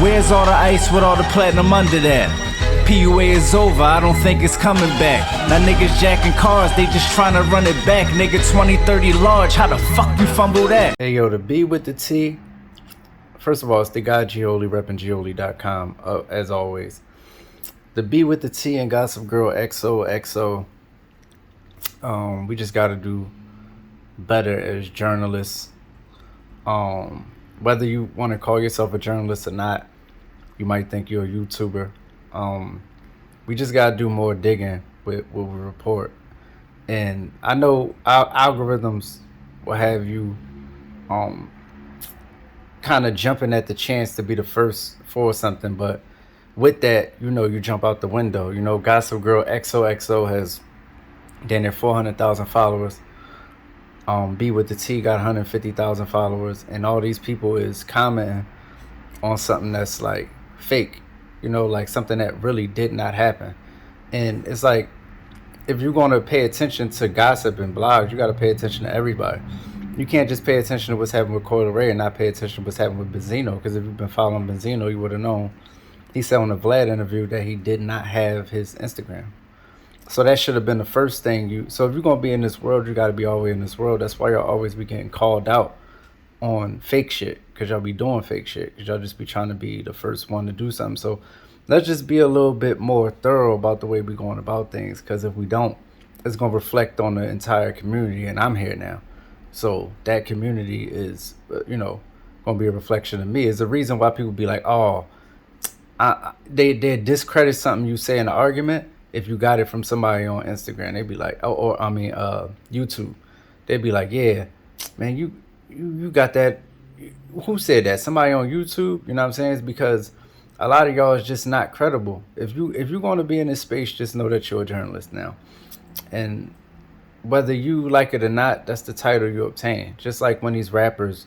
Where's all the ice with all the platinum under that? PUA is over, I don't think it's coming back. Now niggas jacking cars, they just trying to run it back. Nigga 2030 large, how the fuck you fumble that? Hey yo, the B with the T. First of all, it's the guy Gioli repping Gioli.com, as always. The B with the T and GossipGirl XOXO. We just got to do better as journalists. Whether you want to call yourself a journalist or not, you might think you're a YouTuber. We just got to do more digging with what we report. And I know our algorithms will have you kind of jumping at the chance to be the first for something, but with that, you jump out the window. Gossip Girl XOXO has damn near 400,000 followers. B with the T got 150,000 followers, and all these people is commenting on something that's like fake, like something that really did not happen. And it's like, if you're going to pay attention to gossip and blogs, you got to pay attention to everybody. You can't just pay attention to what's happening with Coi Leray and not pay attention to what's happening with Benzino, because if you've been following Benzino, you would have known he said on the Vlad interview that he did not have his Instagram. So that should have been the first thing so if you're going to be in this world, you got to be all the way in this world. That's why y'all always be getting called out on fake shit, because y'all be doing fake shit, because y'all just be trying to be the first one to do something. So let's just be a little bit more thorough about the way we're going about things, because if we don't, it's going to reflect on the entire community, and I'm here now. So that community is, going to be a reflection of me. It's the reason why people be like, oh, they discredit something you say in an argument if you got it from somebody on Instagram. They'd be like, YouTube. They'd be like, yeah, man, you got that. Who said that? Somebody on YouTube? You know what I'm saying? It's because a lot of y'all is just not credible. If you're going to be in this space, just know that you're a journalist now. And whether you like it or not, that's the title you obtain. Just like when these rappers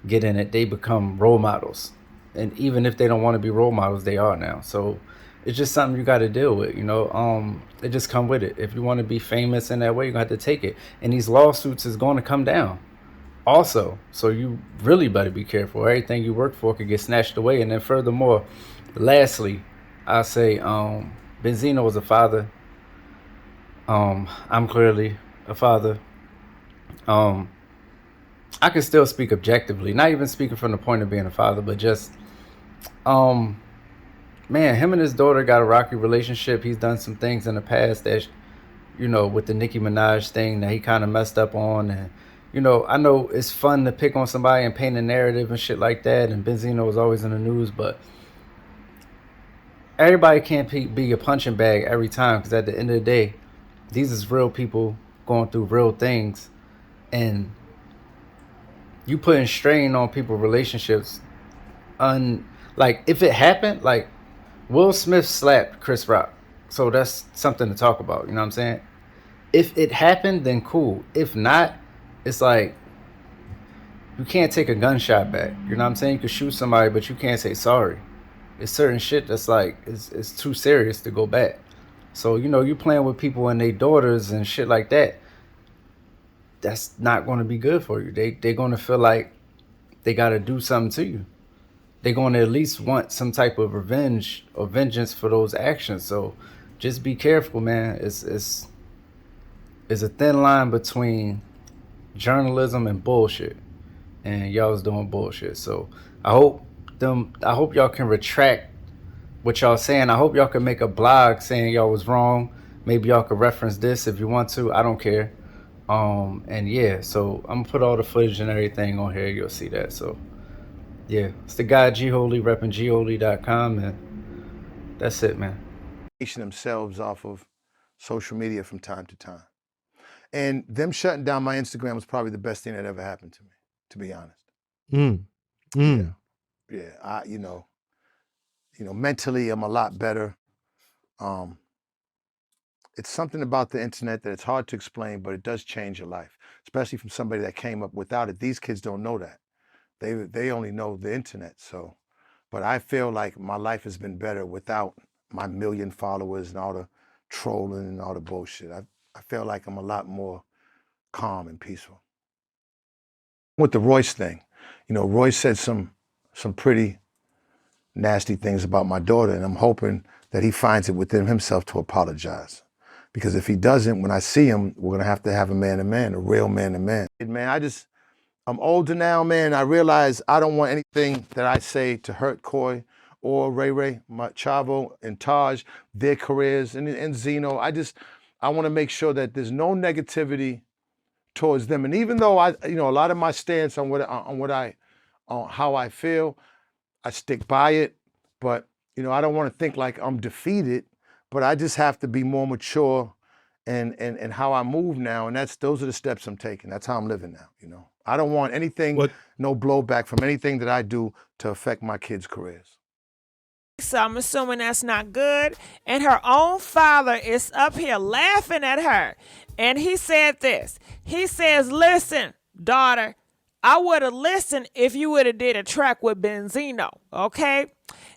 get in it, they become role models. And even if they don't want to be role models, they are now. So it's just something you got to deal with, It just come with it. If you want to be famous in that way, you're going to have to take it. And these lawsuits is going to come down also. So you really better be careful. Everything you work for could get snatched away. And then furthermore, lastly, I say Benzino was a father. I'm clearly a father. I can still speak objectively, not even speaking from the point of being a father, but just, man, him and his daughter got a rocky relationship. He's done some things in the past that, with the Nicki Minaj thing that he kind of messed up on. And, I know it's fun to pick on somebody and paint a narrative and shit like that. And Benzino was always in the news, but everybody can't be a punching bag every time, because at the end of the day, these is real people going through real things. And you putting strain on people's relationships. Like, if it happened, like, Will Smith slapped Chris Rock. So that's something to talk about, you know what I'm saying? If it happened, then cool. If not, it's like, you can't take a gunshot back. You know what I'm saying? You can shoot somebody, but you can't say sorry. It's certain shit that's like, it's too serious to go back. So, you playing with people and their daughters and shit like that. That's not going to be good for you. They're going to feel like they got to do something to you. They're going to at least want some type of revenge or vengeance for those actions. So just be careful, man. It's a thin line between journalism and bullshit. And y'all's doing bullshit. So I hope y'all can retract what y'all saying. I hope y'all can make a blog saying y'all was wrong. Maybe y'all could reference this if you want to. I don't care. And yeah, so I'm gonna put all the footage and everything on here. You'll see that. So yeah, it's the guy Gioli repping Gioli.com, and that's it, man. Themselves off of social media from time to time. And them shutting down my Instagram was probably the best thing that ever happened to me, to be honest. Yeah. Mentally I'm a lot better. It's something about the internet that it's hard to explain, but it does change your life, especially from somebody that came up without it. These kids don't know that. They only know the internet. So, but I feel like my life has been better without my 1 million followers and all the trolling and all the bullshit. I feel like I'm a lot more calm and peaceful. With the Royce thing, Royce said some pretty nasty things about my daughter, and I'm hoping that he finds it within himself to apologize. Because if he doesn't, when I see him, we're gonna have to have a man-to-man, a real man-to-man. Man, I'm older now, man. I realize I don't want anything that I say to hurt Coi or Ray Ray, my Chavo and Taj, their careers, and Zeno. I want to make sure that there's no negativity towards them. And even though a lot of my stance on how I feel, I stick by it. But I don't want to think like I'm defeated. But I just have to be more mature and how I move now. And those are the steps I'm taking. That's how I'm living now. I don't want anything, no blowback from anything that I do to affect my kids' careers. So I'm assuming that's not good. And her own father is up here laughing at her. And he said this. He says, listen, daughter, I would have listened if you would have did a track with Benzino, okay?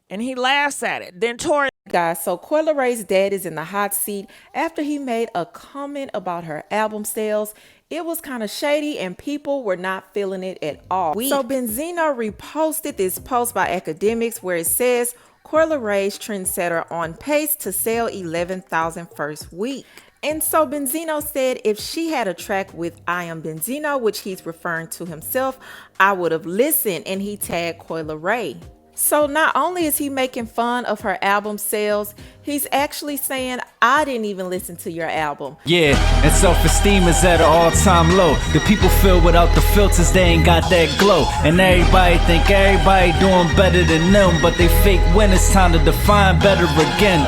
And he laughs at it. Then Tori. Guys, so Coi Leray's dad is in the hot seat after he made a comment about her album sales. It was kind of shady and people were not feeling it at all. So Benzino reposted this post by Academics where it says, Coi Leray's trendsetter on pace to sell 11,000 first week. And so Benzino said if she had a track with I Am Benzino, which he's referring to himself, I would have listened, and he tagged Coi Leray. So not only is he making fun of her album sales, he's actually saying, I didn't even listen to your album. Yeah, and self-esteem is at an all-time low. The people feel without the filters, they ain't got that glow. And everybody think everybody doing better than them, but they fake when it's time to define better again,